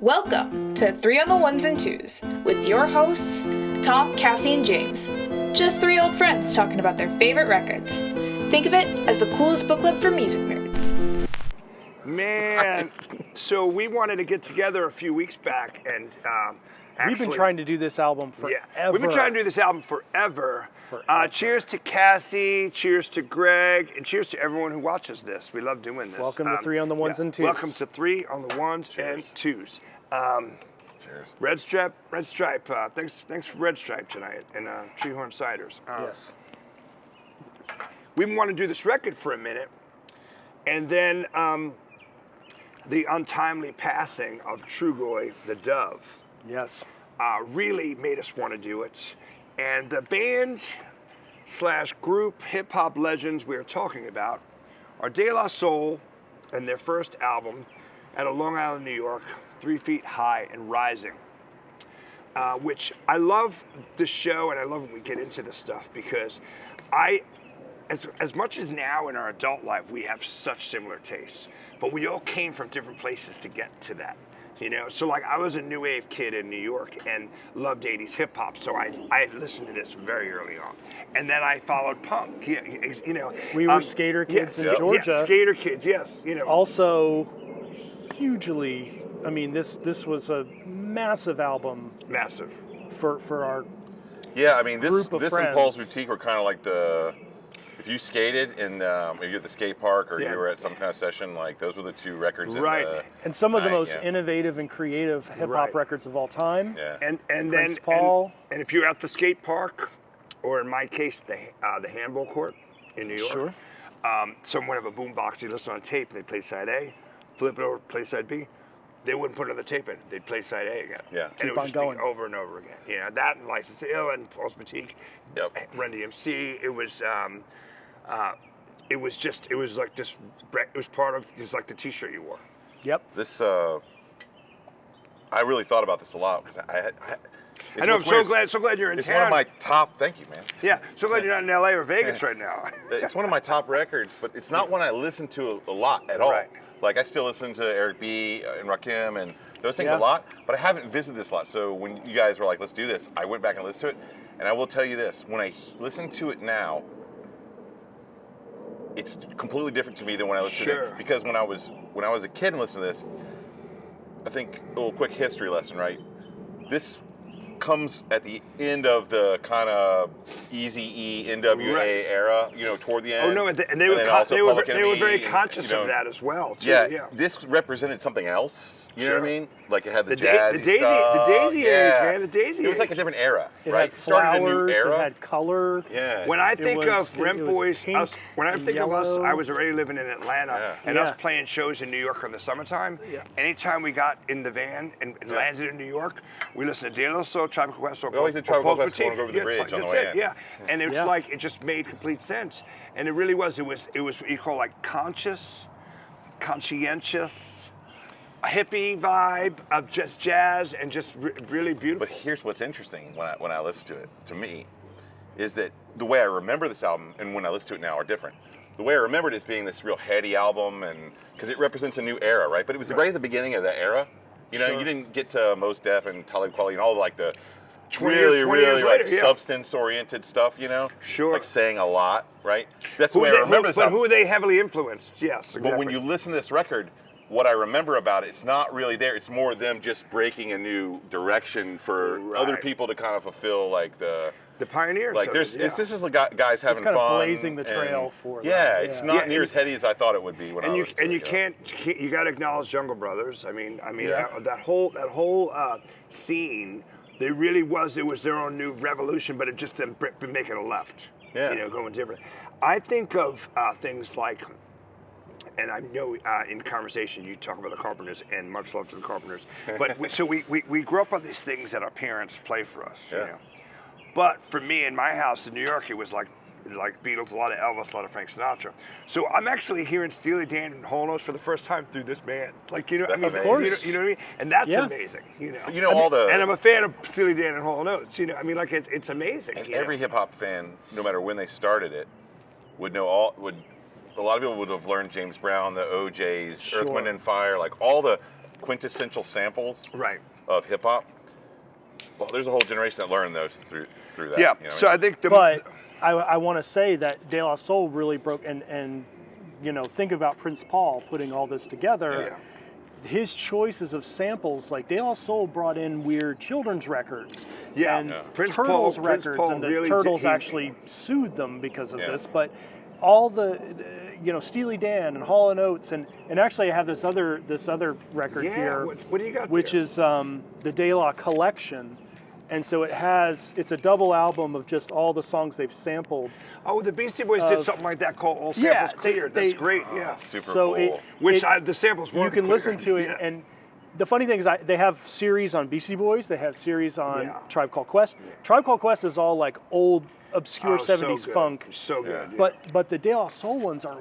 Welcome to 3 on the Ones and Twos with your hosts, Tom, Cassie, and James. Just 3 old friends talking about their favorite records. Think of it as the coolest book club for music nerds. Man, so we wanted to get together a few weeks back and we've been trying to do this album forever. Yeah, we've been trying to do this album forever. Cheers to Cassie, cheers to Greg, and cheers to everyone who watches this. We love doing this. Welcome to 3 on the Ones and Twos. Welcome to 3 on the Ones and Twos. Cheers. Red Stripe. Thanks for Red Stripe tonight and Treehorn Ciders. Yes. We want to do this record for a minute, and then the untimely passing of Trugoy the Dove. Yes. Really made us want to do it. And the band / group hip hop legends we're talking about are De La Soul and their first album out of Long Island, New York, 3 Feet High and Rising. Which I love the show and I love when we get into this stuff because as much as now in our adult life we have such similar tastes, but we all came from different places to get to that. You know, so like I was a new wave kid in New York and loved 80s hip hop, so I listened to this very early on. And then I followed punk, you know. We were skater kids in Georgia. Yeah, skater kids, yes, you know. Also, hugely, I mean, this was a massive album. Massive. For our Yeah, I mean, this group of and friends. Paul's Boutique were kind of like if you skated and maybe you're at the skate park or you were at some kind of session, like those were the 2 records. Right. And some of the most yeah. innovative and creative hip hop records of all time. Yeah. And Prince then Paul. And if you're at the skate park, or in my case, the handball court in New York. Sure. Someone have a boombox, you listen on tape, and they play side A, flip it over, play side B. They wouldn't put another tape in. They'd play side A again. Yeah. And Keep it would on just going. be over and over again. You know, that and License to Ill and Paul's Boutique, Yep. Run DMC. It was part of just like the T-shirt you wore. Yep. This, I really thought about this a lot because I know. I'm so glad you're in It's town. one of my top. Thank you, man. Yeah. So glad you're not in LA or Vegas right now. It's one of my top records, but it's not one I listen to a lot at all. Right. Like I still listen to Eric B. and Rakim and those things Yeah. a lot, but I haven't visited this a lot. So when you guys were like, "Let's do this," I went back and listened to it, and I will tell you this: when I listen to it now, it's completely different to me than when I listened to it. Because when I was a kid and listened to this, I think a little quick history lesson, right? This comes at the end of the kind of Eazy-E, NWA era, you know, toward the end. Oh no, and they were very conscious of that as well. Too. Yeah, this represented something else. You know what I mean? Like it had the jazzy Daisy, stuff. the Daisy age, man, the Daisy age. It was like a different era, It right? had Started a new flowers, era. It had color. Yeah. When I think of Rent it was Boys, pink, when I think of us, yellow. I was already living in Atlanta, and us Yeah. playing shows in New York in the summertime. Yeah. Anytime we got in the van and landed in New York, we listened to De La Soul, Tropical Quest, or We always did Tropical Quest going over the Yeah, bridge on the that's way it, in. Yeah, and it was like it just made complete sense, and it really was. It was what you call like conscientious, a hippie vibe of just jazz and just really beautiful. But here's what's interesting when I listen to it, to me, is that the way I remember this album and when I listen to it now are different. The way I remembered it as being this real heady album, and because it represents a new era, right? But it was right at the beginning of that era. You know, you didn't get to Mos Def and Talib Kweli and all like the 20 really years like later, yeah. substance-oriented stuff, you know? Sure. Like saying a lot, right? That's the way I remember this But album. who they heavily influenced? Yes, exactly. But when you listen to this record, what I remember about it, it's not really there. It's more them just breaking a new direction for other people to kind of fulfill like the pioneers. like this is like guys having kind fun. of blazing the trail for them. Yeah, it's not Yeah, near as heady as I thought it would be when I was. And you can't. You got to acknowledge Jungle Brothers. I mean, Yeah. that whole scene. They really was. It was their own new revolution, but it just been making a left. Yeah. You know, going different. I think of things like. And I know in conversation you talk about the Carpenters, and much love to the Carpenters. But we grew up on these things that our parents play for us. Yeah. You know? But for me in my house in New York, it was like Beatles, a lot of Elvis, a lot of Frank Sinatra. So I'm actually hearing Steely Dan and Hall Notes for the first time through this band. Like That's I mean, amazing. you know what I mean? And that's Yeah. amazing. You know. You know, all the- And I'm a fan of Steely Dan and Hall Notes. You know, I mean, like it's amazing. And you know? every hip hop fan, no matter when they started it, would know a lot of people would have learned James Brown, the OJs, Sure. Earth, Wind and Fire, like all the quintessential samples Right. of hip hop. Well, there's a whole generation that learned those through that. Yeah. You know what So I I mean? think the. But I want to say that De La Soul really broke, and you know, think about Prince Paul putting all this together. Yeah. His choices of samples, like De La Soul brought in weird children's records, Yeah. and Yeah. Prince Turtles Paul records, and the really Turtles did- he- actually sued them because of Yeah. this. But all the, you know, Steely Dan and Hall & Oates, and actually I have this other record Yeah. here, What do you got which there? is the De La Collection. And so it's a double album of just all the songs they've sampled. Oh, the Beastie Boys did of- something like that called All Yeah, Samples they- Cleared. they- That's great. Yeah. Super So cool. The samples weren't you can listen cleared. to it, Yeah. and the funny thing is they have series on Beastie Boys, they have series on Yeah. Tribe Called Quest. Tribe Called Quest is all like old, obscure Oh, so 70s good. funk. So good. Yeah. Yeah. But the De La Soul ones are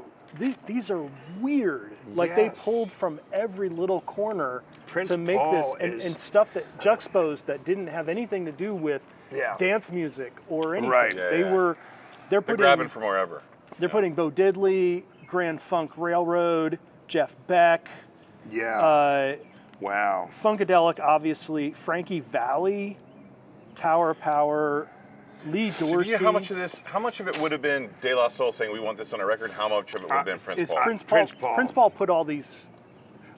these are weird. Like they Yes. pulled from every little corner Prince to make Paul this, is- and stuff that juxtaposed that didn't have anything to do with Yeah. dance music or anything. Right. Yeah, They're They're putting grabbing from wherever. they're putting Bo Diddley, Grand Funk Railroad, Jeff Beck, Yeah. Wow. Funkadelic, obviously, Frankie Valli, Tower of Power, Lee So Dorsey. do you know how much of it would have been De La Soul saying we want this on a record? How much of it would have been Prince is Paul? Prince Paul? Prince Paul. Prince Paul put all these,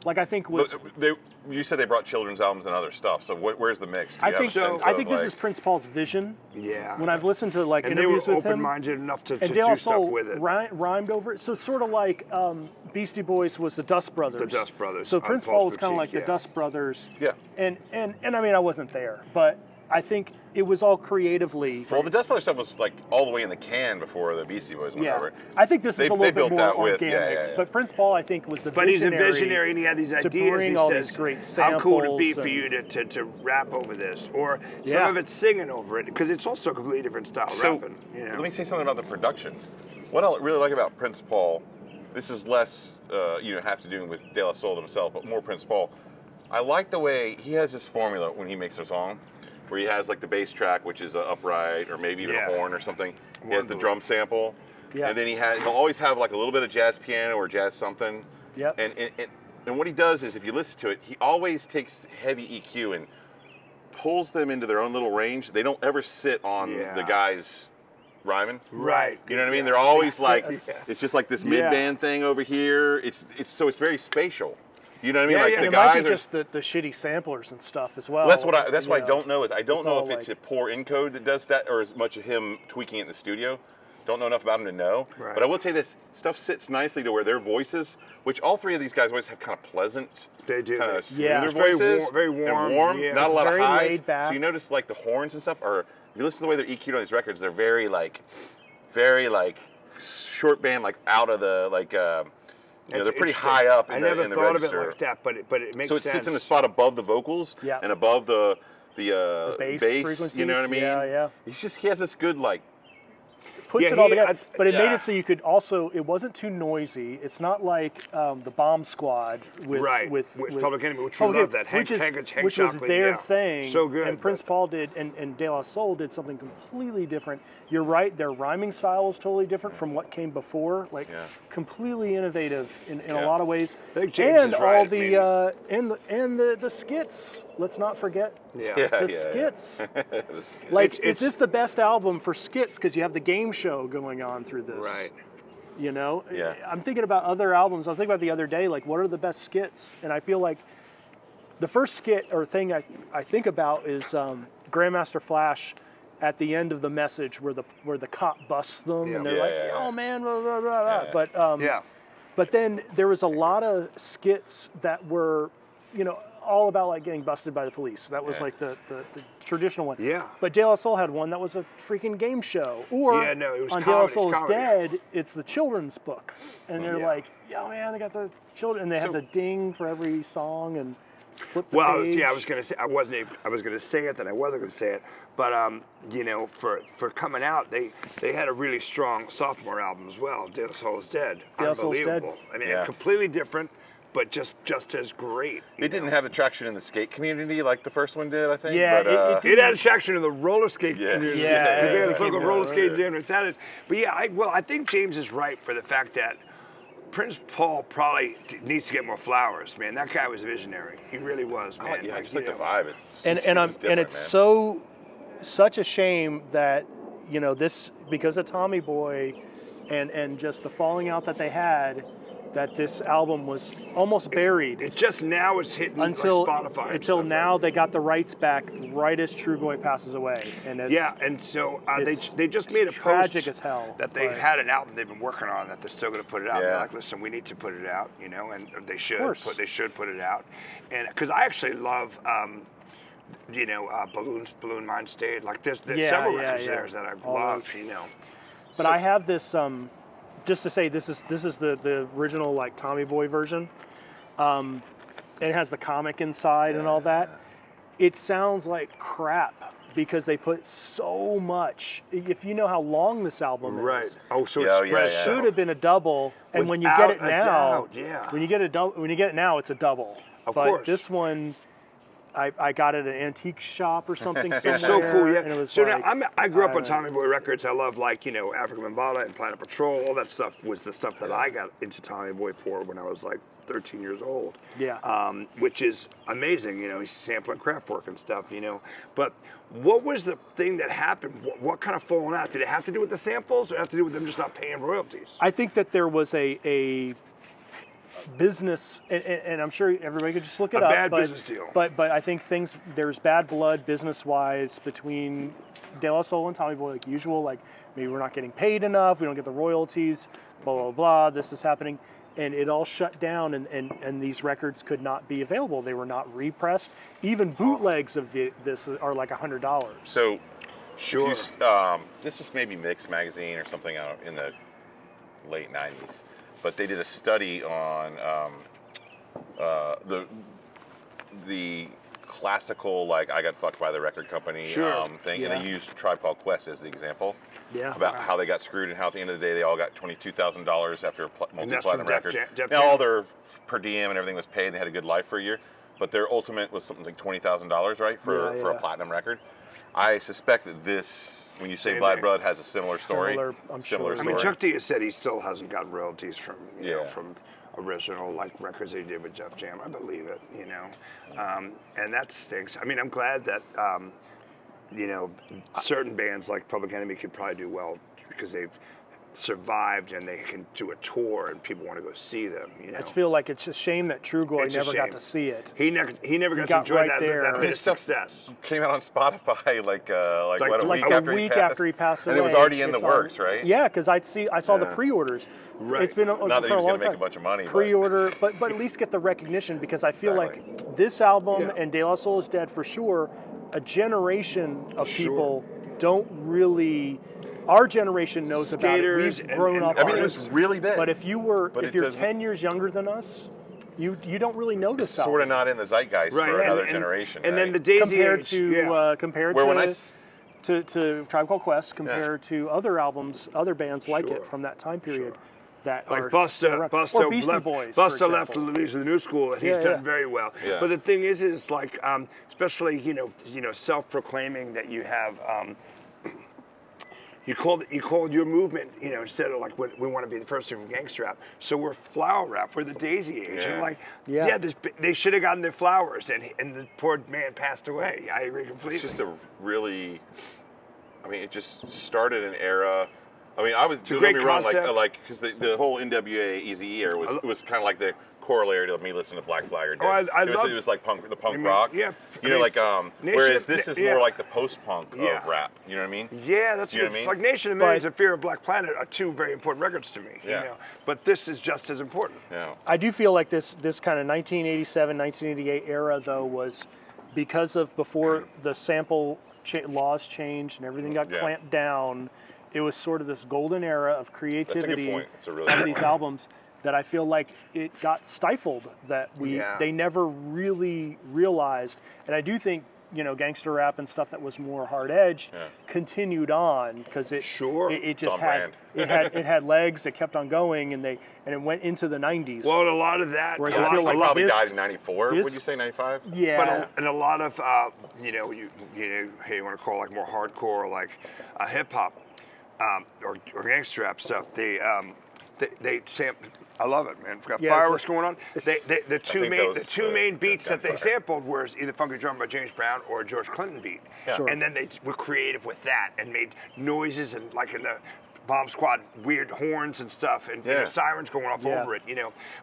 like I think was. You said they brought children's albums and other stuff. So where's the mix? Do you I have think a sense I of, think this like- is Prince Paul's vision. Yeah. When I've listened to like And they were interviews with him, open-minded enough to and do De La stuff Soul with it. rhymed over it. So it's sort of like Beastie Boys was the Dust Brothers. The Dust Brothers So on Prince Paul's Paul was kind of boutique, like yeah. the Dust Brothers. Yeah. And I mean I wasn't there, but I think it was all creatively. Well, the Dust Brothers stuff was like all the way in the can before the Beastie Boys went Yeah, over. I think this They- is a they little built bit more that with- organic. yeah. But Prince Paul, I think, was the But he's a visionary. visionary, and he had these to ideas. bring and he all says, these great how cool would it be samples for you to rap over this, or some Yeah. of it's singing over it, because it's also a completely different style So rapping. You know? let me say something about the production. What I really like about Prince Paul, this is less have to do with De La Soul themselves, but more Prince Paul. I like the way he has this formula when he makes a song, where he has like the bass track, which is upright or maybe even Yeah. a horn or something. He has the Wonderful. drum sample, Yeah. and then he'll always have like a little bit of jazz piano or jazz something. Yep. And what he does is, if you listen to it, he always takes heavy EQ and pulls them into their own little range. They don't ever sit on Yeah. the guys rhyming. Right. You know what I mean? Yeah. They're always It's- like, it's- it's just like this Yeah. mid-band thing over here. It's very spatial. You know what I mean? Yeah, like yeah. the And it might guys be are. just the shitty samplers and stuff as well. That's what I Yeah. don't know is I don't It's know all if it's like- a poor encode that does that or as much of him tweaking it in the studio. Don't know enough about him to know. Right. But I will say this: stuff sits nicely to where their voices, which all three of these guys always have kind of pleasant, They do. kind They- of smoother Yeah. It's very voices, warm- very warm, and warm. yeah. Not a It's lot of very highs. laid back. So you notice like the horns and stuff are. If you listen to the way they're EQ'd on these records, they're very short band, like out of the they're pretty It's- high up I in never the thought register. of it like that, but it makes So it sense. sits in a spot above the vocals Yeah. and above the bass frequencies. You know what I mean? Yeah, yeah. He has this good Puts Yeah, it all he- together, but it made yeah. it so you could also. It wasn't too noisy. It's not like the Bomb Squad with Right, with Public Enemy, which we Public love Enemy, that. which is Hank which was Chocolate, their yeah. thing. So good, And Prince but- Paul did, and De La Soul did something completely different. You're right. Their rhyming style was totally different from what came before. Like Yeah. completely innovative in a Yeah. lot of ways. I think James and is right, all maybe. the skits. Let's not forget Yeah. the skits. Like, Like, It's- is this the best album for skits? Because you have the game show going on through this. Right. You know? Yeah. I'm thinking about other albums. I was thinking about the other day, like, what are the best skits? And I feel like the first skit or thing I think about is Grandmaster Flash at the end of the message where the cop busts them Yeah. and they're Yeah, like, yeah, yeah. oh man, blah, blah, blah, blah. Yeah. But Yeah. but then there was a lot of skits that were, all about like getting busted by the police. That was Yeah. like the traditional one. Yeah. But De La Soul had one that was a freaking game show. Or Yeah, no, it was on comedy, De La it's Soul is comedy. Dead, it's the children's book. And they're Yeah. like, yo man, they got the children, and they have So- the ding for every song and flip the Well, page. yeah, I was gonna say I was gonna say it, then I wasn't gonna say it. But for coming out, they had a really strong sophomore album as well. De La Soul is Dead. De La Soul is Dead. Unbelievable. I mean, Yeah. completely different, but just as great. it didn't have the traction in the skate community like the first one did, I think. Yeah, but, it It had attraction in the roller skate Yeah. community. Yeah, because they had yeah, a song yeah, roller yeah. skate jam and Saturdays. But yeah, I think James is right for the fact that Prince Paul probably needs to get more flowers, man. That guy was a visionary. He really was, man. I just like the vibe. It's such a shame that this, because of Tommy Boy and just the falling out that they had, that this album was almost buried. It just now is hitting until like Spotify. Until now, they got the rights back right as Trugoy passes away, and and so they just made a tragic post as hell that they had an album they've been working on that they're still going to put it out. They're like, listen, we need to put it out, and they should. They should put it out, and because I actually love. Balloon Mind State. Like there's several records there that I love, But I have this. Just to say, this is the original like Tommy Boy version. It has the comic inside and all that. It sounds like crap because they put so much. If you know how long this album is, Oh, so it should have been a double. And when you get it now, when you get it now, it's a double. Of but course. This one. I got it at an antique shop or something somewhere. It's so cool, yeah. And it was so now, I grew up on Tommy Boy records. I love African Bambaataa and Planet Patrol. All that stuff was the stuff that I got into Tommy Boy for when I was like 13 years old. Yeah. Which is amazing, he's sampling Kraftwerk and stuff, But what was the thing that happened? What kind of falling out? Did it have to do with the samples or have to do with them just not paying royalties? I think that there was a business, and I'm sure everybody could just look it up. Bad business deal. But I think there's bad blood business-wise between De La Soul and Tommy Boy, like usual. Like maybe we're not getting paid enough, we don't get the royalties, blah blah blah. This is happening, and it all shut down, and these records could not be available. They were not repressed. Even bootlegs of this are like $100. So, sure. This is maybe Mix magazine or something out in the late '90s. But they did a study on the classical, like I got fucked by the record company thing, and they used Tribe Called Quest as the example. Yeah. About how they got screwed and how at the end of the day they all got $22,000 after a multi-platinum record. Def Now all their per diem and everything was paid, and they had a good life for a year. But their ultimate was something like $20,000, right, for a platinum record. I suspect that this, when you say Bad Blood, has a similar story. Similar I mean, Chuck D has said he still hasn't gotten royalties from from original like records he did with Def Jam. I believe it, and that stinks. I mean, I'm glad that certain bands like Public Enemy could probably do well because they've survived and they can do a tour and people want to go see them. I just feel like it's a shame that Trugoy never got to see it. He never got to enjoy that bit of success. Came out on Spotify like a week after he passed away. And it was already in the works, right? Yeah, because I saw the pre-orders. Right. It's been not for that he a was long going to time. make a bunch of money. Pre-order, but at least get the recognition because I feel like this album and De La Soul is Dead for sure. A generation of people don't really. Our generation knows about it. We've grown up. I mean, it was really big. But if you're 10 years younger than us, you don't really know this album. Sort of not in the zeitgeist for another generation. And then the Daisy compared to Tribe Called Quest, compared to other albums, other bands like it from that time period. That like are Busta or Beastie Boys. Busta left to Leaves of the New School, and he's done very well. Yeah. But the thing is like, especially self-proclaiming that you have. You called your movement, instead of like we want to be the first thing from gangster rap. So we're flower rap. We're the Daisy Age. Yeah. And like, they should have gotten their flowers, and the poor man passed away. I agree completely. It's just it just started an era. I mean, I was, don't get me wrong, because the whole NWA Eazy-E era was kind of like the corollary to me listening to Black Flag or Dead. It was like punk rock. Yeah. Whereas this is more like the post-punk of rap. You know what I mean? Yeah, that's what I mean. Like Nation of Millions and Fear of Black Planet are two very important records to me. Yeah. But this is just as important. Yeah. I do feel like this kind of 1987, 1988 era though was because of before the sample laws changed and everything got clamped down. It was sort of this golden era of creativity of these albums that I feel like it got stifled, that they never really realized. And I do think, gangster rap and stuff that was more hard-edged continued on because it just had legs, it kept on going, and it went into the 90s. Well, and a lot of that, I feel like probably died in 94, would you say 95? Yeah. And a lot of, you want to call like more hardcore, like hip-hop, or gangster rap stuff, they I love it, man. We've got Yeah, fireworks so- going on. The two main beats that they gunfire. sampled were either Funky Drum by James Brown or a George Clinton beat. Sure. And then they were creative with that and made noises and like in the Bomb Squad, weird horns and stuff and sirens going off over it,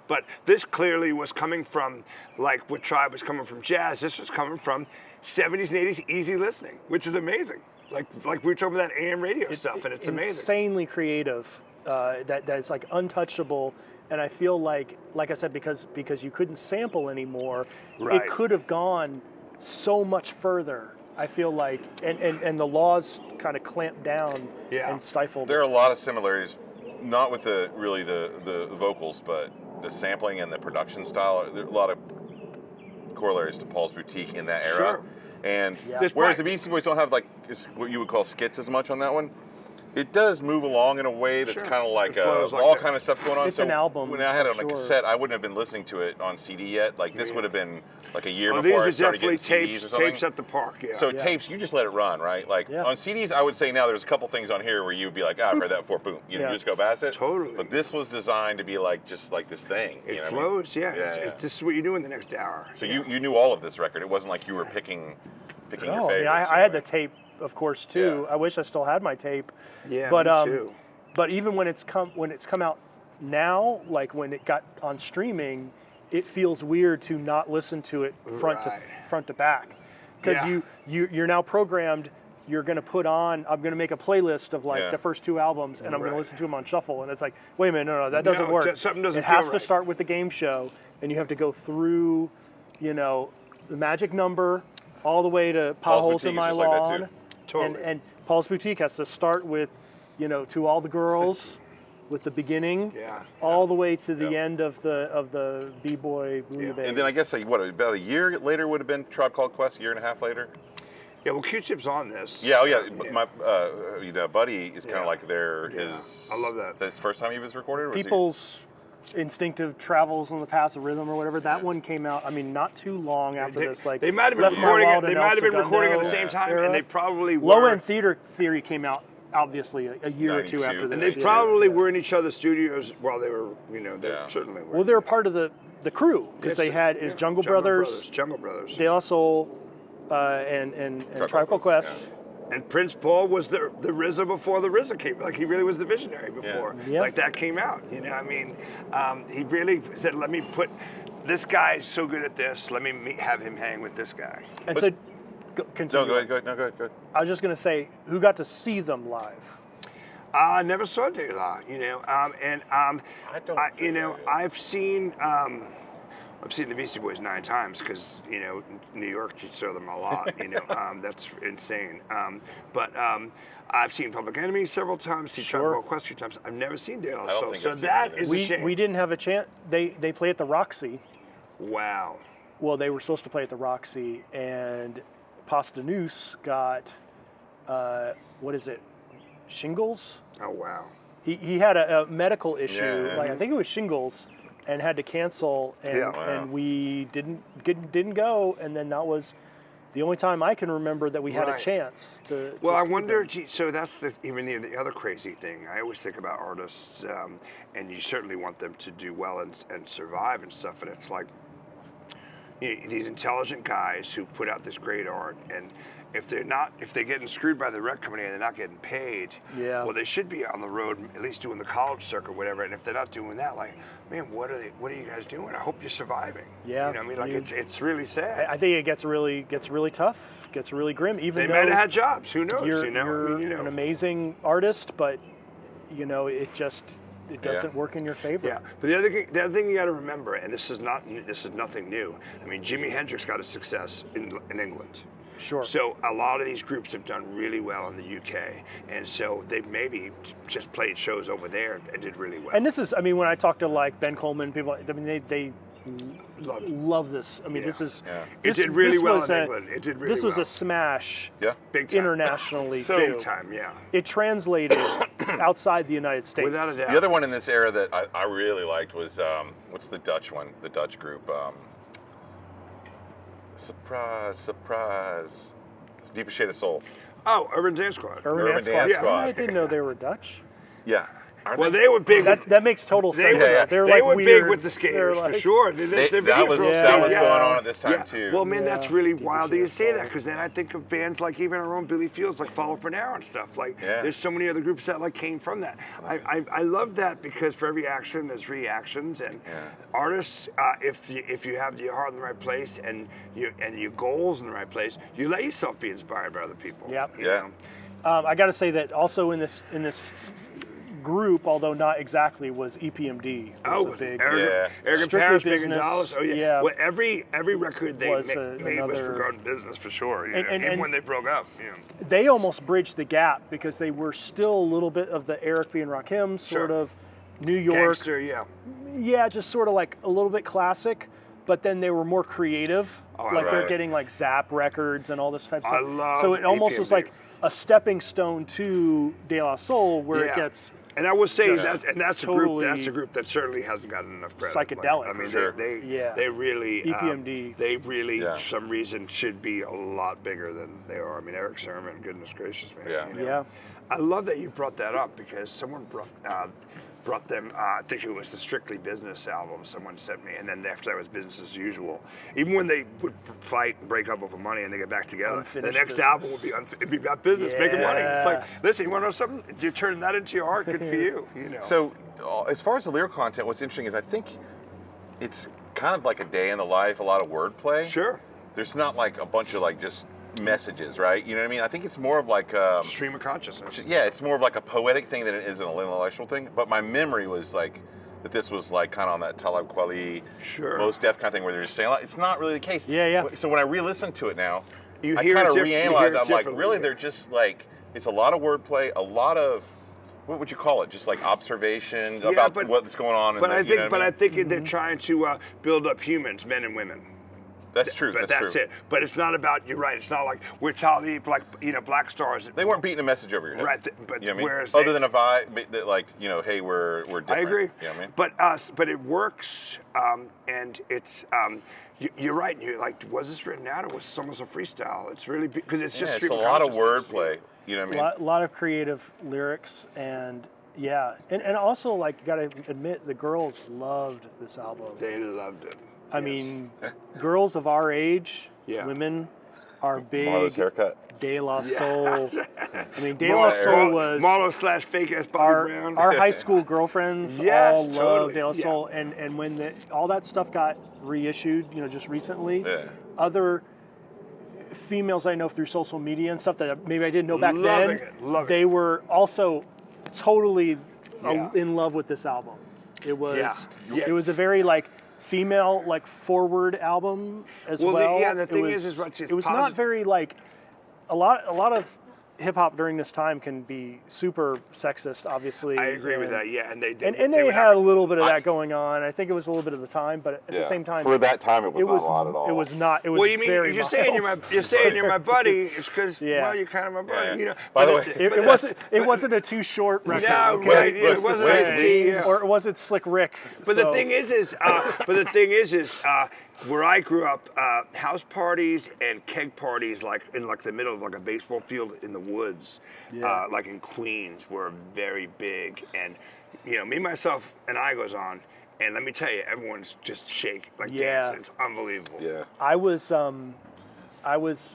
But this clearly was coming from like what Tribe was coming from jazz. This was coming from 70s and 80s easy listening, which is amazing. Like we were talking about that AM radio stuff, and it's amazing. Insanely creative. That is like untouchable. And I feel like I said, because you couldn't sample anymore, Right. it could have gone so much further. I feel like, and the laws kind of clamped down and stifled. There are a lot of similarities, not with the vocals, but the sampling and the production style. There are a lot of corollaries to Paul's Boutique in that era. Sure. And Yeah. whereas the Beastie Boys don't have like what you would call skits as much on that one, it does move along in a way that's Sure. kind of like, It flows like all that. kind of stuff going on. It's an album, When I had it for on a sure. cassette, I wouldn't have been listening to it on CD yet. Like this would have been like a year These before I were started definitely getting CDs or something. tapes at the park, So Yeah. tapes, you just let it run, right? Like Yeah. on CDs, I would say now there's a couple things on here where you would be like, I've heard that before, boom. You Yeah. just go past it. Totally. But this was designed to be like just like this thing. It you know what I mean? flows, this is what you do in the next hour. So you knew all of this record. It wasn't like you were picking your No, I favorites. mean, I had the tape, of course, too. Yeah. I wish I still had my tape. Yeah, but me too. But even when it's come out now, like when it got on streaming, it feels weird to not listen to it front to back, because Yeah. you're now programmed. You're going to put on. I'm going to make a playlist of like Yeah. the first two albums, and I'm going Right. to listen to them on shuffle. And it's like, wait a minute, no, that doesn't No, work. something doesn't It has feel to right. start with the game show, and you have to go through, the magic number, all the way to Potholes in Boutique My is just like that, Lawn. too. Totally. And Paul's Boutique has to start with, To All the Girls, with the beginning, Yeah. all the way to the Yeah. end of the B-boy bouillabaisse. And then I guess about a year later would have been Tribe Called Quest, a year and a half later. Yeah, well, Q-Tip's on this. Yeah, my buddy is kind of Yeah. like Yeah. his. I love that. That's the first time he was recorded. Or was he- People's Instinctive Travels on the Path of Rhythm or whatever, that one came out, not too long after this. Like They might have been Left My recording Wild it. They and might El have been recording at the Segundo same time, era. and they probably were. Low End Theater Theory came out obviously a year or two 92. after this. And they yeah. probably were in each other's studios while they were, they Yeah. certainly were. Well, they were part of the crew because they had Jungle Brothers, Jungle Brothers. De La Soul, and Tribe Called Quest. And Prince Paul was the RZA before the RZA came. Like he really was the visionary before. Yeah. Like that came out. He really said, "Let me put this guy's so good at this. Let me have him hang with this guy." And so, continue. No, go ahead. No, go ahead. I was just going to say, who got to see them live? I never saw De La. I've seen the Beastie Boys 9 times because, New York, you saw them a lot, that's insane. I've seen Public Enemy several times, seen Tribe Called Quest 2 times. I've never seen De La I don't Soul, think so I've seen that either. is a shame. We didn't have a chance. They play at the Roxy. Wow. Well, they were supposed to play at the Roxy, and Pastaneuse got, shingles? Oh, wow. He had a medical issue, Yeah. like I think it was shingles, and had to cancel, and, Yeah. Wow. and we didn't go, and then that was the only time I can remember that we had a Right. chance to. Well, I see wonder. them. So that's even the other crazy thing. I always think about artists, and you certainly want them to do well and survive and stuff. And it's like these intelligent guys who put out this great art, and if they're getting screwed by the rec company and they're not getting paid, Yeah. well, they should be on the road, at least doing the college circuit, or whatever. And if they're not doing that, like, man, what are you guys doing? I hope you're surviving. Yeah. It's really sad. I think it gets really tough, gets really grim. Even They though might have had jobs. Who knows? you're, You're an amazing artist, but it doesn't work in your favor. Yeah, but the other thing you got to remember, and this is nothing new. I mean, Jimi Hendrix got a success in England. Sure. So a lot of these groups have done really well in the UK, and so they've maybe just played shows over there and did really well. And this is, when I talk to like Ben Coleman, people, they love this. This is. Yeah. It did really well in England. It did really This was well. a smash. Yeah. Big time. Internationally So too. big time, yeah. It translated outside the United States. Without a doubt. The other one in this era that I really liked was what's the Dutch one? The Dutch group. Surprise. Deepest Shade of Soul. Oh, Urban Dance Squad. Urban Dance Squad. Dance Squad. I didn't know they were Dutch. Yeah. Well, they were big. That makes total sense. They're they like were weird. big with the skaters Like, for sure. That was going on at this time too. Well, man, that's really wild that you say that, Follow. because then I think of bands like even our own Billy Fields, like Follow for Now and stuff. Like there's so many other groups that like came from that. I love that, because for every action there's reactions, and artists, if you have your heart in the right place and your goals in the right place, you let yourself be inspired by other people. You know? I got to say that also in this group, although not exactly, was EPMD. Was a big, Eric Parrish, Big Gonzalez. Well, every record they made was for garden business for sure. Even when they broke up. They almost bridged the gap, because they were still a little bit of the Eric B. and Rakim sort of New York. Gangster, just sort of like a little bit classic, but then they were more creative. They're getting like Zap Records and all this type of stuff. I love so it almost EPMD. was like a stepping stone to De La Soul, where it gets. And I would say that's totally a group that certainly hasn't gotten enough credit. Psychedelic. I mean, they really EPMD. They really, for some reason, should be a lot bigger than they are. I mean, Eric Sermon, goodness gracious, man. I love that you brought that up, because someone brought them, I think it was the Strictly Business album someone sent me, and then after that was Business as Usual. Even when they would fight and break up over money and they get back together, Unfinished the next business. album would be about business, making money. It's like, listen, you want to know something? You turn that into your art, good for you. So as far as the lyrical content, what's interesting is I think it's kind of like a day in the life, a lot of wordplay. Sure. There's not like a bunch of like just messages, right? You know what I mean? I think it's more of like stream of consciousness. Yeah, it's more of like a poetic thing than it is an intellectual thing. But my memory was like that this was like kind of on that Talib Kweli, Mos Def kind of thing, where they're just saying, it's not really the case. So when I re-listen to it now, I kind of reanalyze. I'm like, really, they're just like, it's a lot of wordplay, a lot of, what would you call it? Just like observation about what's going on. But I think they're trying to build up humans, men and women. That's true. But that's it. But it's not about. You're right. It's not like we're Talib, like Black Stars. They weren't beating a message over your head, right? But you know what I mean? whereas other than a vibe, that like hey, we're different. I agree. You know what I mean? But it works, and it's. You're right. You're like, was this written out, or was this almost a freestyle? It's really because it's just. It's a lot of wordplay. You know what I mean? A lot of creative lyrics, and and also, like, you got to admit, the girls loved this album. They loved it. I mean, girls of our age, women, are big. Marlo's haircut. De La Soul. I mean, De La Soul was Marlo / fake ass Bobby Brown. Our high school girlfriends all loved De La Soul, and when all that stuff got reissued, just recently, other females I know through social media and stuff that maybe I didn't know back then, they were also totally in love with this album. It was it was a very like female like forward album as well. The thing is it was not very like a lot of hip hop during this time can be super sexist, obviously. I agree with that. Yeah, and they had a little bit of that going on. I think it was a little bit of the time, but at the same time, for that time, it was not a lot at all. It was not. It was. Well, you mean very you're saying you're my buddy? It's because you're kind of my buddy. By the way, it wasn't a too short record. No, right. It wasn't or was it Slick Rick? But the thing is, where I grew up, house parties and keg parties, like in like the middle of like a baseball field in the woods, like in Queens, were very big. And me, myself, and I goes on, and let me tell you, everyone's just dancing. It's unbelievable. Yeah. I was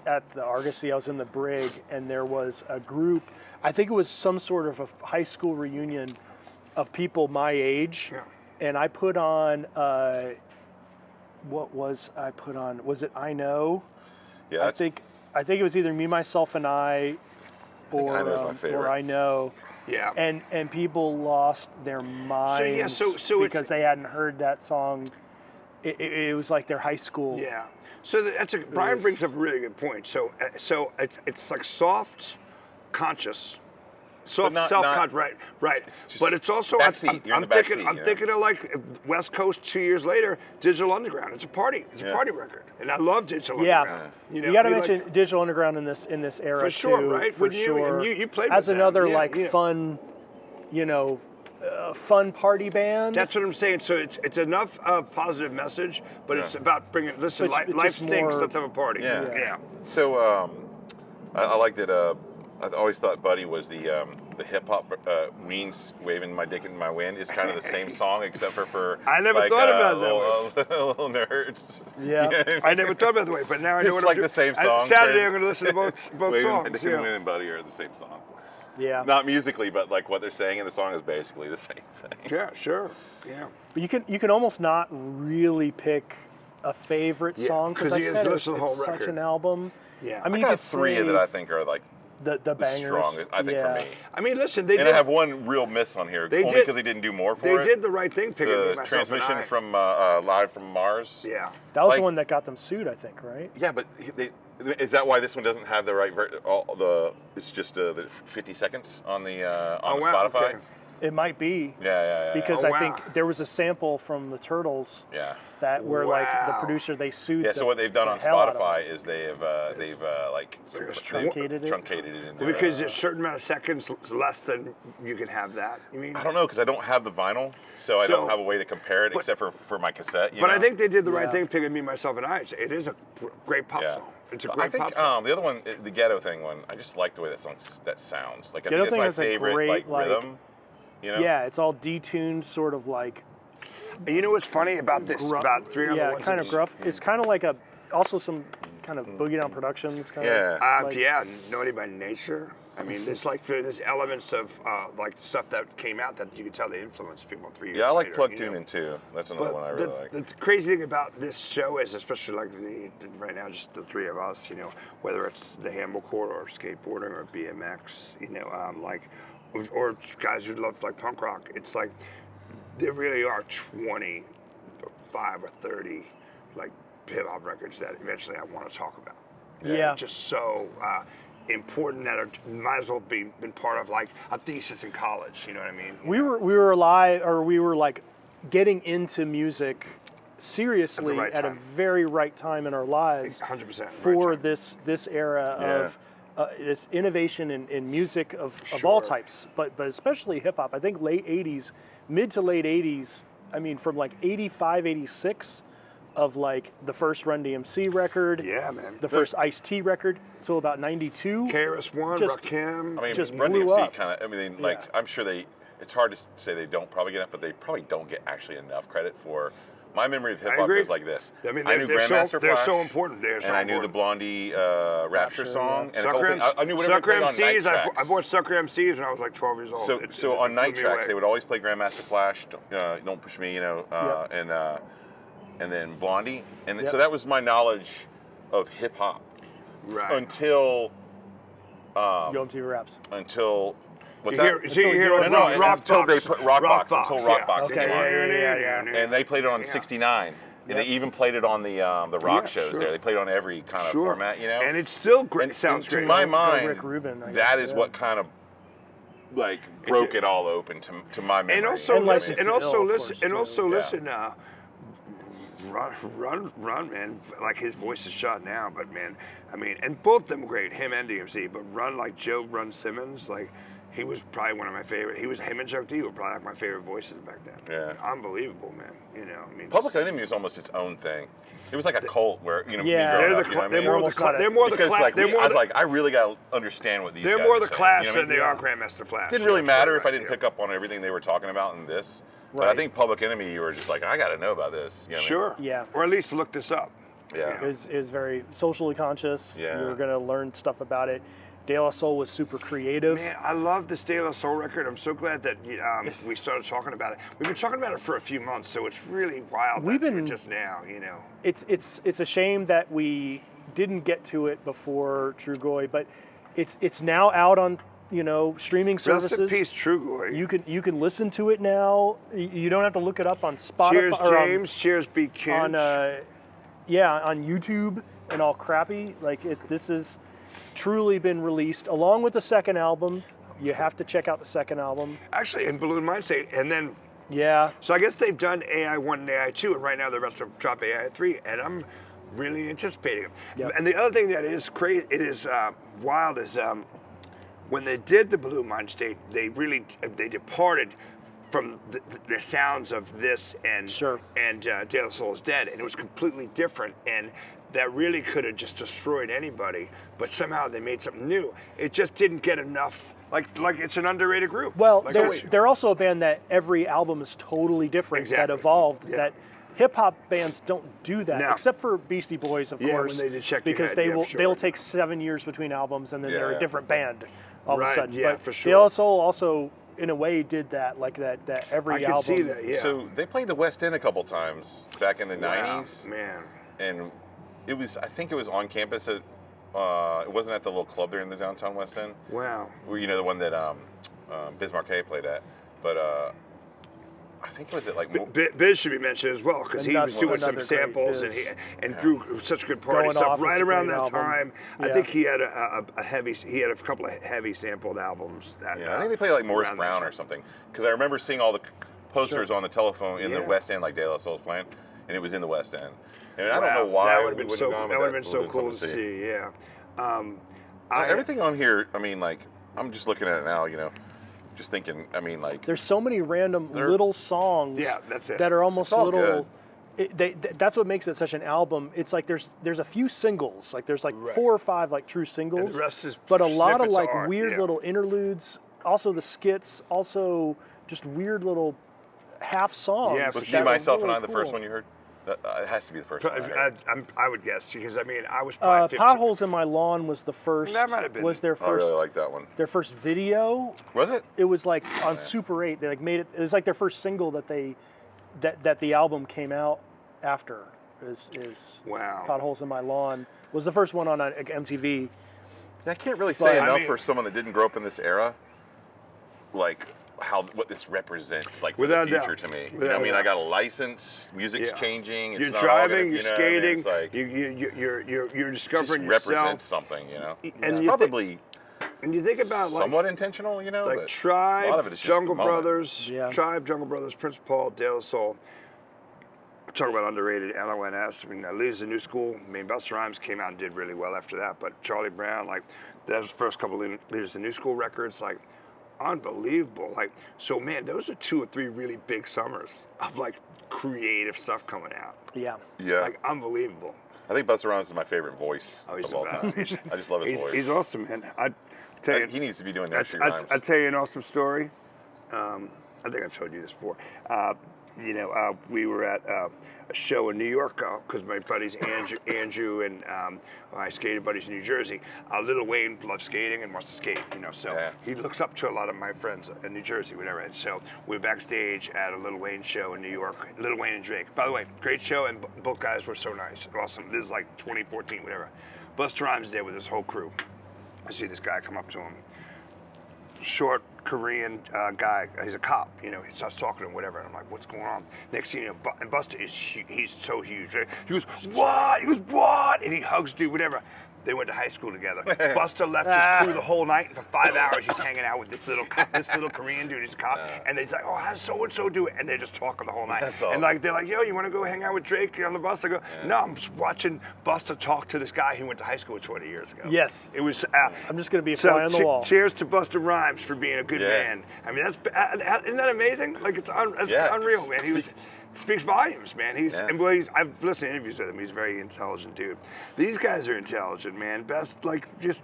at the Argosy. I was in the Brig, and there was a group. I think it was some sort of a high school reunion of people my age, and I put on. What was I put on? Was it I Know? Yeah. I think it was either Me, Myself, and I or I Know. Yeah. And people lost their minds because they hadn't heard that song. It was like their high school. Yeah. So Brian brings up a really good point. So it's like soft, conscious. Self-conscious, right. But it's also I'm thinking of like West Coast 2 years later, Digital Underground. It's a party. It's a party record, and I love Digital Underground. You got to mention Digital Underground in this era for sure, too, right? For sure. And you played as with another them. fun, fun party band. That's what I'm saying. So it's enough positive message, but it's about bringing. Listen, life stinks. Let's have a party. Yeah. So I liked it. I always thought Buddy was the the hip hop means waving my dick in my wind is kind of the same song, except for I never like, thought about that little nerds. Yeah. You know what I mean? I never thought about it that way, but now I know It's what like I'm the same doing. song. Saturday, I'm going to listen to both Waving my songs. dick in the wind and Buddy are the same song. Yeah. Not musically, but like what they're saying in the song is basically the same thing. Yeah, sure. Yeah. But you can almost not really pick a favorite Yeah, song because 'cause I you said listen it's to the whole such record. an album. Yeah. I mean, I you got could three say that I think are like the the bangers. strongest. I think for me. I mean, listen, they And did. I have one real miss on here, They only did- because they didn't do more for They it. did the right thing picking me, The myself, transmission and I. from Live from Mars. Yeah. That was like- the one that got them sued, I think, right? Yeah, but is that why this one doesn't have the right? It's just the 50 seconds on the on wow, Spotify. okay. It might be Yeah. because Oh, I wow. think there was a sample from the Turtles Yeah. that where like the Wow. producer they sued. Yeah. So what they've done the on hell out of Spotify them. is they've like Truncated it? truncated it into. Because there's a certain amount of seconds less than you can have that. You mean? I don't know because I don't have the vinyl, so I So- don't have a way to compare it but- except for my cassette. You But know? I think they did the right Yeah. thing picking me, myself, and I. It is a great pop Yeah. song. It's a I great think pop song. the other one, the Ghetto Thing one, I just like the way that sounds. Like I Ghetto think Thing it's my has a favorite great, like- rhythm. You know? Yeah, it's all detuned, sort of like And you know what's funny about this? gruff. About 3 on the Yeah, ones kind and of gruff. It's kind of like also some kind of Boogie Down Productions kind Yeah. of. like- yeah, Naughty by Nature. I mean, there's elements of like stuff that came out that you could tell they influenced people 3 years Yeah, I like later, Plug you know? Tuning too. That's another one I really like. The crazy thing about this show is, especially like right now, just the three of us, you know, whether it's the Hamble Court or skateboarding or BMX, you know, or guys who love like punk rock, it's like there really are 25 or 30 like hip hop records that eventually I want to talk about. Yeah. Just so important that are, might as well been part of like a thesis in college. You know what I mean? We were alive, or we were like getting into music seriously right at a time. very right time in our lives 100% for right time. this era of this innovation in music of Sure. all types, but especially hip hop. I think late 80s, mid to late 80s, I mean from like 85, 86 of like the first Run DMC record, Yeah, man. the first Ice-T record till about 92. KRS-One, Just- Rakim. I mean, just Run blew DMC up. kind of. I mean, like Yeah. I'm sure it's hard to say they don't probably get enough, but they probably don't get actually enough credit for. My memory of hip hop agree. goes like this. I mean, I knew they're Grandmaster so, Flash. they're so important. They're so And I knew the important. Blondie Rapture song, and a couple Sucker things. I knew whatever they played on Night MCs. I Tracks. bought Sucker MCs when I was like 12 years old. So on it Night blew me Tracks, away. they would always play Grandmaster Flash, Don't Push Me, you know, and then Blondie, and Yep. so that was my knowledge of hip hop Right. until Yo MTV Raps. what's You hear, that? so you hear No, like no, rock until box. they put Rock Box, until Rock Box Okay, came on. yeah. And they played it on 69. And they even played it on the rock Yeah, shows sure. there. They played it on every kind of Sure. format, you know. And it's still great. And Sounds to great. my Go mind, Rick Rubin, I that guess, is yeah. what kind of like broke it all open to my memory. And also, And listen, License and to also Ill, of listen, course, and too. also Yeah. listen. Run, man. Like his voice is shot now, but man, I mean, and both them great, him and DMC. But Run, like Joe Run Simmons, like he was probably one of my favorite. Him and Chuck D were probably like my favorite voices back then. Yeah. Unbelievable, man. You know, I mean, Public Enemy is almost its own thing. It was like a cult where Yeah. me growing They're up, you know what I mean? more the Almost not a- they're more the Because class. like They're I more was the like, I really gotta understand what these they're guys more are the saying, class you know what I than they mean? are Grandmaster Flash. Didn't really Yeah, matter sure, if I didn't yeah. pick up on everything they were talking about in this. But I Right. think Public Enemy, you were just like, I gotta know about this. You know what I Sure. Yeah. Or at least look this up. mean? Yeah. Is very socially conscious. Yeah. You were going to learn stuff about it. De La Soul was super creative. Man, I love this De La Soul record. I'm so glad that we started talking about it. We've been talking about it for a few months, so it's really wild. We've that we're been- just now, you know. It's a shame that we didn't get to it before Trugoy, but it's now out on streaming services. Rest in peace, Trugoy. You can listen to it now. You don't have to look it up on Spotify. Cheers, or on- James. Cheers, B. Kinch. on YouTube and all crappy. Like this has truly been released along with the second album. You have to check out the second album. Actually, in Balloon Mind State, and then Yeah. so I guess they've done AI1 and AI2, and right now they're about to drop AI3, and I'm really anticipating it. Yep. And the other thing that is crazy, it is wild, is when they did the Balloon Mind State, they departed from the sounds of this and Sure. and De La Soul is Dead, and it was completely different, and that really could have just destroyed anybody, but somehow they made something new. It just didn't get enough like it's an underrated group. Well, Like, they're also a band that every album is totally different, Exactly. that evolved, Yeah. that hip-hop bands don't do that, No. except for Beastie Boys, of Yeah, when course, they did Check Your because Head, they yeah, will for sure. they'll take 7 years between albums, and then they're a Yeah. different band all of a Right, sudden. yeah, But for De sure. La Soul also, in a way, did that, like that every I can album. see that. Yeah. So they played the West End a couple times back in the Wow, 90s. man. And I think it was on campus at, it wasn't at the little club there in the downtown West End. Wow. Where, the one that Biz Marquet played at. But I think it was at like, Biz should be mentioned as well because he was doing some Another great samples Biz. and drew such good party Going stuff Off is right a around great that album. time. I Yeah. think he had a couple of heavy sampled albums. That, I think they played like Morris around that Brown time. or something. Because I remember seeing all the posters on the telephone in the Yeah. West End, like De La Soul's playing, and it was in the West End. And I Wow, don't know why that we would have been wouldn't so. have gone, That but would have been so would've cool to something see. Yeah. Everything on here, I mean, like, I'm just looking at it now, just thinking, I mean, like, There's so many random They're- little songs Yeah, that's it. that are almost It's all little. good. That's what makes it such an album. It's like there's a few singles, like there's like Right. 4 or 5 like true singles, And the rest is but a lot of snippets like art, weird yeah. little interludes. Also the skits, also just weird little half songs. Yeah, was for Me, sure. that are Myself, and really I the first cool. one you heard? It has to be the first one I heard. I would guess because I mean I was probably 15. Potholes in My Lawn was the first. That might have been- Was their I first. really like that one. Their first video. Was it? It was like on Super 8. They like made it. It was like their first single that the album came out after. Is Wow. Potholes in My Lawn was the first one on MTV. I can't really say But- enough I mean- for someone that didn't grow up in this era, like what this represents, like for Without the a future doubt. to me. Without I a mean, doubt. I got a license, music's Yeah. changing. It's You're not driving, all gonna, you're you know what I mean? skating, It's like, you're it discovering just represents yourself. something, And It's you probably And you think about like somewhat intentional, like but a lot of Tribe, it is just Jungle the moment. Brothers, Yeah. Tribe, Jungle Brothers, Prince Paul, De La Soul. Talk about underrated LONS. I mean, Leaders of the New School. I mean, Busta Rhymes came out and did really well after that. But Charlie Brown, like, that was the first couple of Leaders of the New School records. Like, unbelievable. Like, so man, those are 2 or 3 really big summers of like creative stuff coming out. Yeah. Yeah. Like, unbelievable. I think Busta Rhymes is my favorite voice Oh, he's of the all best. time. I just love his voice. He's awesome, man. I tell you, He needs to be doing nursery rhymes. I'll tell you an awesome story. I think I've told you this before. We were at a show in New York because my buddies Andrew and my skating buddies in New Jersey. Lil Wayne loves skating and wants to skate, so Yeah. he looks up to a lot of my friends in New Jersey, whatever. And so we were backstage at a Lil Wayne show in New York. Lil Wayne and Drake. By the way, great show, and both guys were so nice, awesome. This is like 2014, whatever. Busta Rhymes there with his whole crew. I see this guy come up to him. Short Korean guy. He's a cop. He starts talking to him, whatever. And I'm like, what's going on? Next thing you know, and Busta he's so huge. He goes, what? He goes, what? And he hugs dude, whatever. They went to high school together. Busta left his crew the whole night. And for 5 hours, he's hanging out with this little Korean dude. He's a cop. And he's like, oh, how's so-and-so do it? And they're just talking the whole night. That's And awesome. like, they're like, yo, you want to go hang out with Drake on the bus? I go, no, I'm just watching Busta talk to this guy he went to high school with 20 years ago. Yes. It was. I'm just gonna be a fly on the wall. Cheers to Busta Rhymes for being a good Yeah. man. I mean, isn't that amazing? Like it's Yeah. unreal, man. He speaks volumes, man. Yeah. I've listened to interviews with him. He's a very intelligent dude. These guys are intelligent, man. Just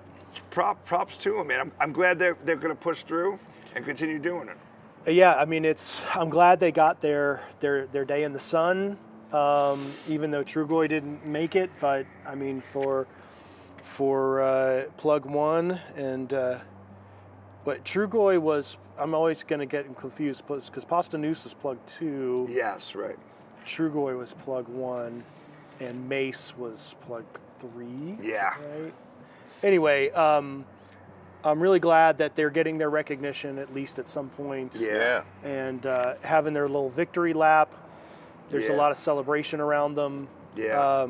props to him, man. I'm glad they're going to push through and continue doing it. Yeah, I mean, I'm glad they got their day in the sun, even though Trugoy didn't make it. But I mean, for Plug One and what Trugoy was, I'm always going to get confused because Pasta Noose was Plug 2, Yes, right. Trugoy was Plug 1, and Mace was Plug 3. Yeah. Right. Anyway, I'm really glad that they're getting their recognition at least at some point. Yeah. And having their little victory lap. There's a Yeah. lot of celebration around them. Yeah.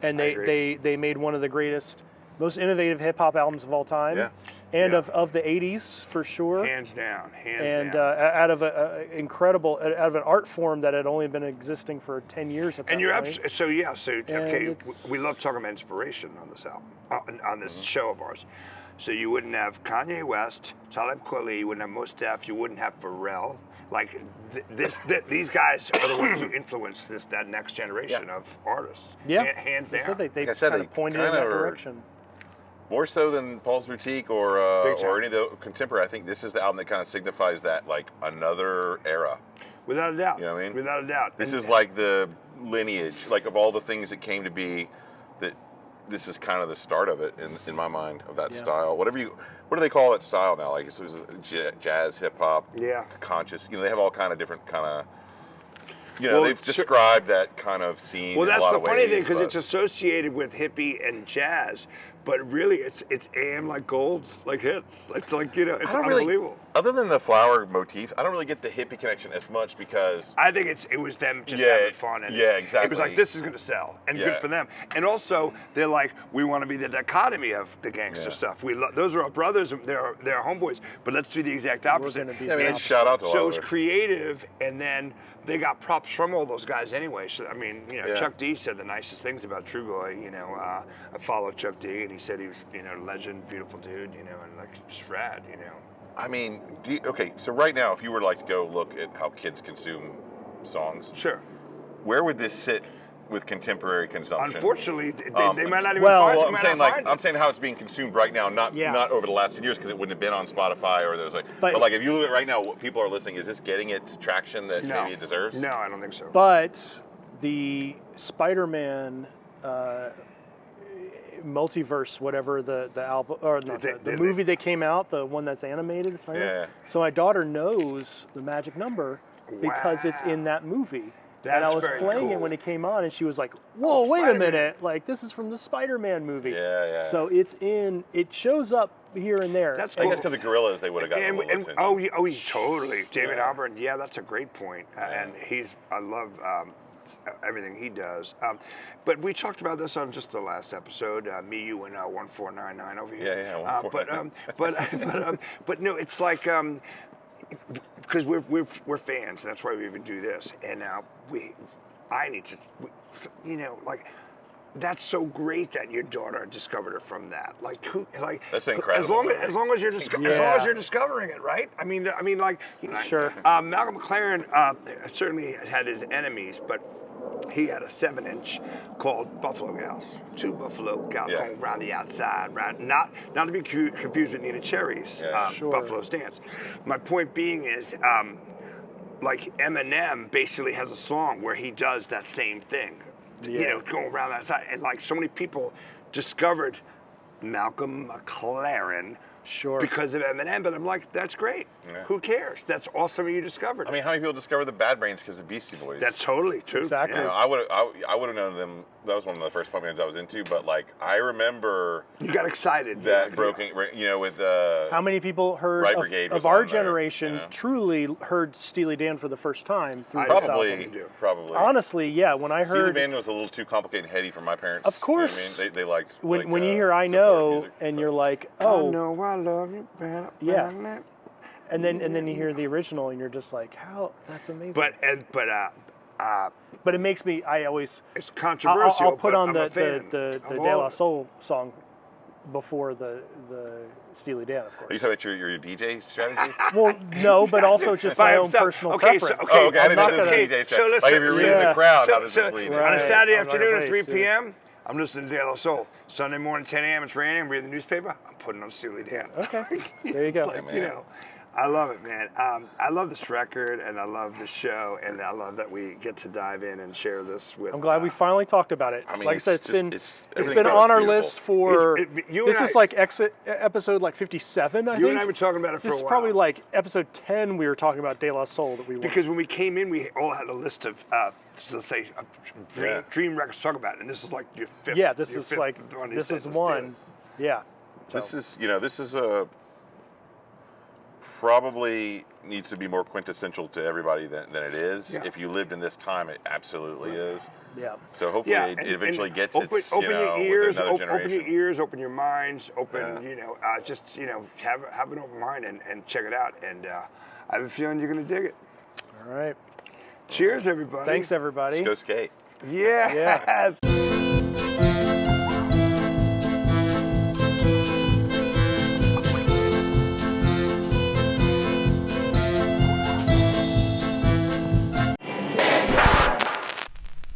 And I agree. they made one of the greatest, most innovative hip hop albums of all time. Yeah. And Yeah. of the 80s for sure. Hands down. And down. out of out of an art form that had only been existing for 10 years at that And you're point. okay. it's- We love talking about inspiration on this album, on this Mm-hmm. show of ours. So you wouldn't have Kanye West, Talib Kweli, you wouldn't have Mos Def, you wouldn't have Pharrell. Like these guys are the ones who influenced that next generation of artists. Yeah. Hands They down. said they Like I said, kind they of pointed in that kinda are- direction. More so than Paul's Boutique or Big time. any of the contemporary. I think this is the album that kind of signifies that, like, another era. Without a doubt. You know what I mean? Without a doubt. This is like the lineage, like, of all the things that came to be, that this is kind of the start of it in my mind, of that style. What do they call that style now? Like, it was jazz, hip hop, conscious. You know, they have all kind of different kind of. You know, they've described that kind of scene. Well, in a that's lot the of funny ways, thing, because but- it's associated with hippie and jazz, but really it's AM like golds, like hits. It's like, you know, it's unbelievable. Other than the flower motif, I don't really get the hippie connection as much, because I think it was them just having fun. And exactly. It was like, this is going to sell, and good for them. And also, they're like, we want to be the dichotomy of the gangster stuff. Those are our brothers, they're our homeboys, but let's do the exact opposite. We're gonna be Yeah, I mean, shout out to all So it of was it. creative, and then they got props from all those guys anyway. So I mean, you know, Chuck D said the nicest things about Trugoy. You know, I followed Chuck D, and he said he was, you know, legend, beautiful dude, you know, and like just rad, you know. I mean, okay, so right now, if you were like to go look at how kids consume songs, Sure. where would this sit with contemporary consumption? Unfortunately, they might not even well, find I'm saying how it's being consumed right now, not over the last 10 years, because it wouldn't have been on Spotify, or there's like, but like, if you look at it right now, what people are listening, is this getting its traction that maybe it deserves? No, I don't think so. But the Spider-Man multiverse, whatever the album or not, the movie that came out, the one that's animated, Spider-Man. So my daughter knows the magic number because it's in that movie. And I was playing it when it came on, and she was like, "Whoa, wait a minute! Like, this is from the Spider-Man movie." So it shows up here and there. That's I guess because of Gorillas, they would have gotten a little attention. Totally. David Albarn, that's a great point. And I love everything he does. But we talked about this on just the last episode, me, you, and 1499 over here. 1499. But no, it's like, because we're fans, that's why we even do this. And I need to, you know, like, that's so great that your daughter discovered her from that. Like, that's incredible. As long as you're discovering it, right? I mean, like, you know, sure. Malcolm McLaren certainly had his enemies, but he had a 7-inch called Buffalo Gals. 2 Buffalo Gals going around the outside, not to be confused with Nina Cherry's Buffalo Stance. My point being is, like, Eminem basically has a song where he does that same thing. You know, going around that side, and like so many people discovered Malcolm McLaren because of Eminem, but I'm like, that's great. Who cares? That's awesome you discovered. I mean, how many people discovered the Bad Brains because of Beastie Boys? That's totally true. Exactly. You know, I would have known them. That was one of the first punk bands I was into. But like, I remember you got excited that broken. You know, with how many people heard Right Brigade of our generation truly heard Steely Dan for the first time through this album? Probably. Honestly, when I heard Steely Dan was a little too complicated and heady for my parents. Of course. You know what I mean? They liked when you hear I Know and you're like, oh, I know I love you. And then you hear the original and you're just like, how? That's amazing. But it makes me. I always. It's controversial. I'll put on the De La Soul song before the Steely Dan, of course. Are you talking about your DJ strategy? Well, no, but also just my own personal preference. I didn't know this was DJ strategy. So listen, like if you're reading the crowd, how does this lead? On a Saturday afternoon at 3 p.m., I'm listening to De La Soul. Sunday morning, 10 a.m., it's raining, I'm reading the newspaper, I'm putting on Steely Dan. Okay, there you go. Like, you know, I love it, man. I love this record, and I love the show, and I love that we get to dive in and share this with. I'm glad we finally talked about it. I mean, like I said, it's been on our list for. This is like episode like 57, I think. You and I were talking about it for a while. This is probably like episode 10. We were talking about De La Soul that we wanted. Because when we came in, we all had a list of let's say dream records to talk about, and this is like your fifth. Yeah, this is like this is one. Yeah. So. This is a. Probably needs to be more quintessential to everybody than it is. Yeah. If you lived in this time, it absolutely is. Yeah. So hopefully it eventually gets its, open your ears, open your ears, open your minds, just have an open mind and check it out. And I have a feeling you're gonna dig it. All right. Cheers, everybody. Thanks, everybody. Let's go skate. Yes.